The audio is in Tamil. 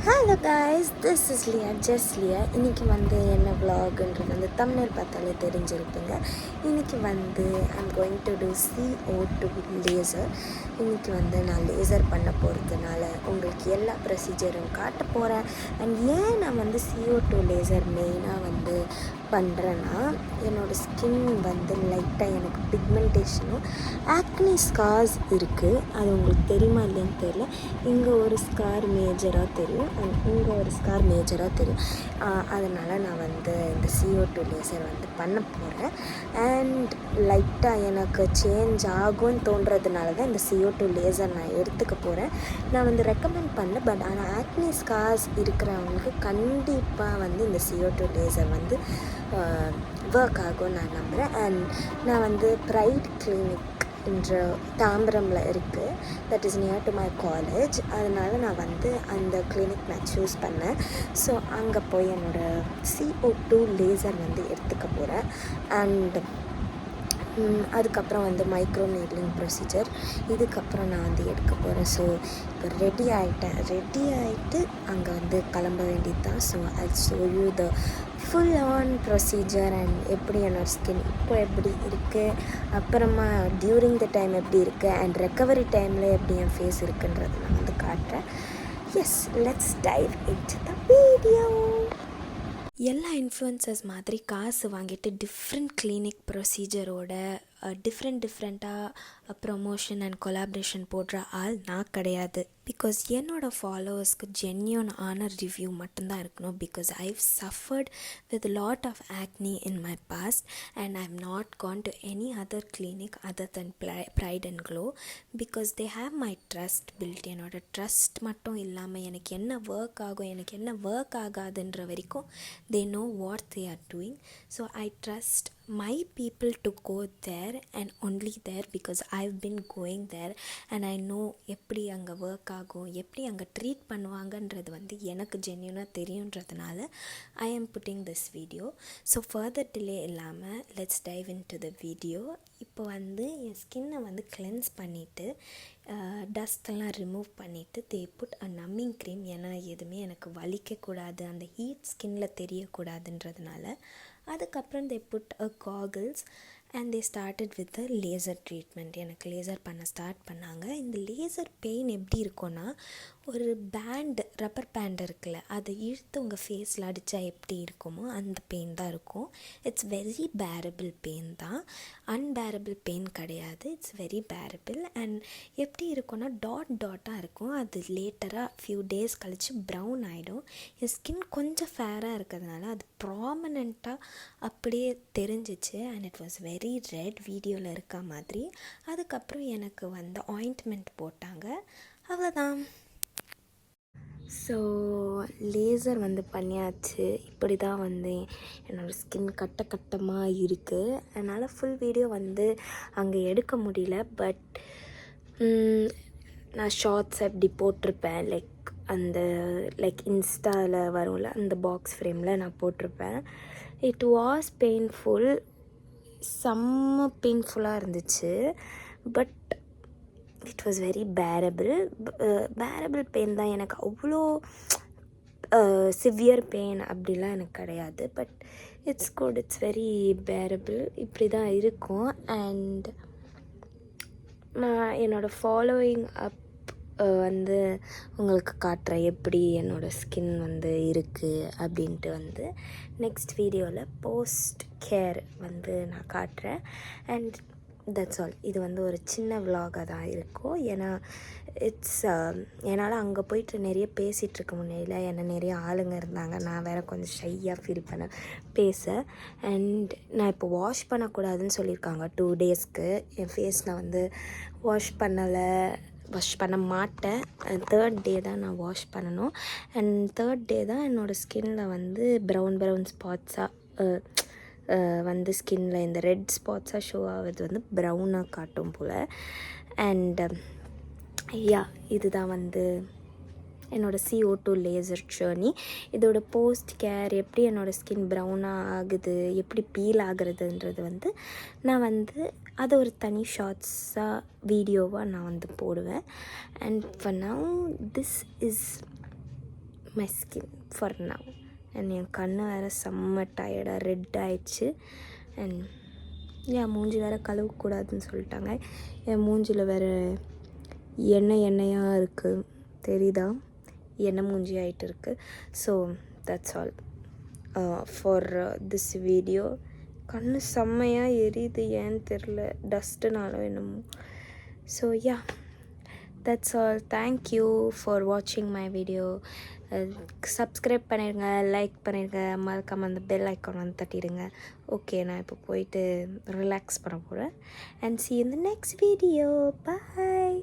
Hello guys, this is Lia, just Lia. இன்றைக்கி வந்து என்ன vlogன்றது வந்து thumbnail பார்த்தாலே தெரிஞ்சிருப்பீங்க. இன்றைக்கி வந்து I'm going to do CO2 laser. இன்றைக்கி வந்து நான் லேசர் பண்ண போகிறதுனால உங்களுக்கு எல்லா ப்ரொசீஜரும் காட்ட போகிறேன். அண்ட் ஏன் நான் வந்து CO2 லேசர் மெயினாக வந்து பண்ணுறேன்னா, என்னோடய ஸ்கின் வந்து லைட்டாக எனக்கு பிக்மெண்டேஷனும் ஆக்னி ஸ்கார்ஸ் இருக்குது. அது உங்களுக்கு தெரியுமா இல்லைன்னு தெரியல. இங்கே ஒரு ஸ்கார் மேஜராக தெரியும், இங்கே ஒரு ஸ்கார் மேஜராக தெரியும். அதனால் நான் வந்து இந்த CO2 லேசர் வந்து பண்ண போகிறேன். அண்ட் லைட்டாக எனக்கு சேஞ்ச் ஆகும்னு தோன்றதுனால தான் இந்த CO2 லேசர் நான் எடுத்துக்க போகிறேன். நான் வந்து ரெக்கமெண்ட் பண்ணல, பட் ஆனால் ஆக்னி ஸ்கார்ஸ் இருக்கிறவங்களுக்கு கண்டிப்பாக வந்து இந்த CO2 லேசர் வந்து ஒர்க் ஆகும் நான் நம்புகிறேன். அண்ட் நான் வந்து ப்ரைட் கிளினிக் என்ற தாம்பரமில் இருக்குது, that is near to my college. அதனால் நான் வந்து அந்த கிளினிக் நான் சூஸ் பண்ணேன். ஸோ அங்கே போய் என்னோடய CO2 லேசர் வந்து எடுத்துக்க போகிறேன். அண்ட் அதுக்கப்புறம் வந்து மைக்ரோ நீட்லிங் ப்ரொசீஜர் இதுக்கப்புறம் நான் வந்து எடுக்க போகிறேன். ஸோ இப்போ ரெடி ஆகிட்டு அங்கே வந்து கிளம்ப வேண்டியது தான். So I show you the full on procedure and எப்படி என்னோடய ஸ்கின் இப்போ எப்படி இருக்குது, அப்புறமா டியூரிங் த டைம் எப்படி இருக்குது, அண்ட் ரெக்கவரி டைமில் எப்படி என் ஃபேஸ் இருக்குன்றது நான் வந்து காட்டுறேன். Yes, let's dive into the video. எல்லா இன்ஃப்ளூயன்சர்ஸ் மாதிரி காசு வாங்கிட்டு டிஃப்ரெண்ட் கிளினிக் ப்ரொசீஜரோட டிஃப்ரெண்ட்டாக ப்ரொமோஷன் அண்ட் கொலாபரேஷன் போடுற ஆள் நான் கிடையாது. பிகாஸ் என்னோடய ஃபாலோவர்ஸ்க்கு ஜென்யூன் ஆன ரிவ்யூ மட்டும்தான் இருக்கணும். Because I've suffered with lot of acne in my past and I have not gone to any other clinic other than bright and glow. Because they have my trust build. என்னோடய ட்ரஸ்ட் மட்டும் இல்லாமல் எனக்கு என்ன ஒர்க் ஆகும், எனக்கு என்ன ஒர்க் ஆகாதுன்ற வரைக்கும் they know what they are doing. So I trust my people to go there and only there because I've been going there and I know எப்படி அங்கே ஒர்க் ஆகும், எப்படி அங்கே ட்ரீட் பண்ணுவாங்கன்றது வந்து எனக்கு ஜென்யூனாக தெரியுன்றதுனால I am putting this video. So further delay இல்லாமல் let's dive into the video. இப்போ வந்து என் ஸ்கின்னை வந்து கிளென்ஸ் பண்ணிவிட்டு டஸ்ட்டெல்லாம் ரிமூவ் பண்ணிவிட்டு தே புட் அ நம்மிங் க்ரீம். ஏன்னா எதுவுமே எனக்கு வலிக்கக்கூடாது, அந்த ஹீட் ஸ்கின்னில் தெரியக்கூடாதுன்றதுனால. அதுக்கப்புறம் they put a goggles and they started with a laser treatment. எனக்கு லேசர் பண்ண ஸ்டார்ட் பண்ணாங்க. இந்த லேசர் பெயின் எப்படி இருக்கும்னா, ஒரு பேண்டு, ரப்பர் பேண்ட் இருக்குல்ல, அதை இழுத்து உங்கள் ஃபேஸில் அடித்தா எப்படி இருக்குமோ அந்த பெயின் தான் இருக்கும். இட்ஸ் வெரி பேரபிள் பெயின் தான், அன்பேரபிள் பெயின் கிடையாது. It's very parable. அண்ட் எப்படி இருக்கும்னா டாட்டாக இருக்கும். அது லேட்டராக ஃபியூ டேஸ் கழித்து ப்ரௌன் ஆகிடும். என் ஸ்கின் கொஞ்சம் ஃபேராக இருக்கிறதுனால அது ப்ராமினெண்ட்டாக அப்படியே தெரிஞ்சிச்சு. And it was very red, வீடியோவில் இருக்க மாதிரி. அதுக்கப்புறம் எனக்கு வந்து ஆயின்ட்மெண்ட் போட்டாங்க, அவ்வளோதான். ஸோ லேசர் வந்து பண்ணியாச்சு. இப்படி தான் வந்து என்னோடய ஸ்கின் கட்டமாக இருக்குது. அதனால் ஃபுல் வீடியோ வந்து அங்கே எடுக்க முடியல. பட் நான் ஷார்ட்ஸ் அப்படி போட்டிருப்பேன். லைக் இன்ஸ்டாவில் வரும்ல, அந்த பாக்ஸ் ஃப்ரேமில் நான் போட்டிருப்பேன். இட் வாஸ் பெயின்ஃபுல், செம்ம பெயின்ஃபுல்லாக இருந்துச்சு. But it was very parable pain தான். எனக்கு அவ்வளோ சிவியர் பெயின் அப்படிலாம் எனக்கு கிடையாது. But it's good, it's very parable. இப்படி தான் இருக்கும். அண்ட் நான் என்னோடய ஃபாலோயிங் அப் வந்து உங்களுக்கு காட்டுறேன் எப்படி என்னோடய ஸ்கின் வந்து இருக்குது அப்படின்ட்டு வந்து நெக்ஸ்ட் வீடியோவில் போஸ்ட் கேர் வந்து நான் காட்டுறேன். And that's all. இது வந்து ஒரு சின்ன விலாகாக தான் இருக்கும். ஏன்னா என்னால் அங்கே போயிட்டு நிறைய பேசிகிட்ருக்க முடியல. ஏன்னா நிறைய ஆளுங்க இருந்தாங்க. நான் வேறு கொஞ்சம் ஷையாக ஃபீல் பண்ண பேச. அண்ட் நான் இப்போ வாஷ் பண்ணக்கூடாதுன்னு சொல்லியிருக்காங்க 2 டேஸ்க்கு. என் ஃபேஸ் நான் வந்து வாஷ் பண்ண மாட்டேன். 3rd டே தான் நான் வாஷ் பண்ணணும். அண்ட் 3rd டே தான் என்னோடய ஸ்கின்னில் வந்து ப்ரௌன் ஸ்பாட்ஸாக வந்து ஸ்கின்னில் இந்த ரெட் ஸ்பாட்ஸாக ஷோ ஆகுது வந்து ப்ரௌனாக காட்டும் போல். அண்ட் இதுதான் வந்து என்னோடய CO2 லேசர் ஜேர்னி. இதோட போஸ்ட் கேர், எப்படி என்னோடய ஸ்கின் ப்ரௌனாக ஆகுது, எப்படி பீல் ஆகுறதுன்றது வந்து நான் வந்து அதை ஒரு தனி ஷார்ட்ஸாக வீடியோவாக நான் வந்து போடுவேன். And for now this is my skin for now. And என் கண்ணு வேறு செம்ம டயர்டாக ரெட் ஆயிடுச்சு. அண்ட் என் மூஞ்சி வேறு கழுவக்கூடாதுன்னு சொல்லிட்டாங்க. என் மூஞ்சியில் வேறு எண்ணெயாக இருக்குது, தெரியுதா? எண்ணெய் மூஞ்சி ஆகிட்டு இருக்குது. So that's all for this video. கண்ணு செம்மையாக எரியுது, ஏன்னு தெரில, டஸ்ட்டுனாலும் என்னமோ. So yeah, that's all. Thank you for வாட்சிங் மை வீடியோ. சப்ஸ்கிரைப் பண்ணிடுங்க, லைக் பண்ணிடுங்க, மறக்காமல் அந்த பெல் ஐக்கான் வந்து தட்டிடுங்க. ஓகே, நான் இப்போ போயிட்டு ரிலாக்ஸ் பண்ண போகிறேன். And see you in the next video. Bye.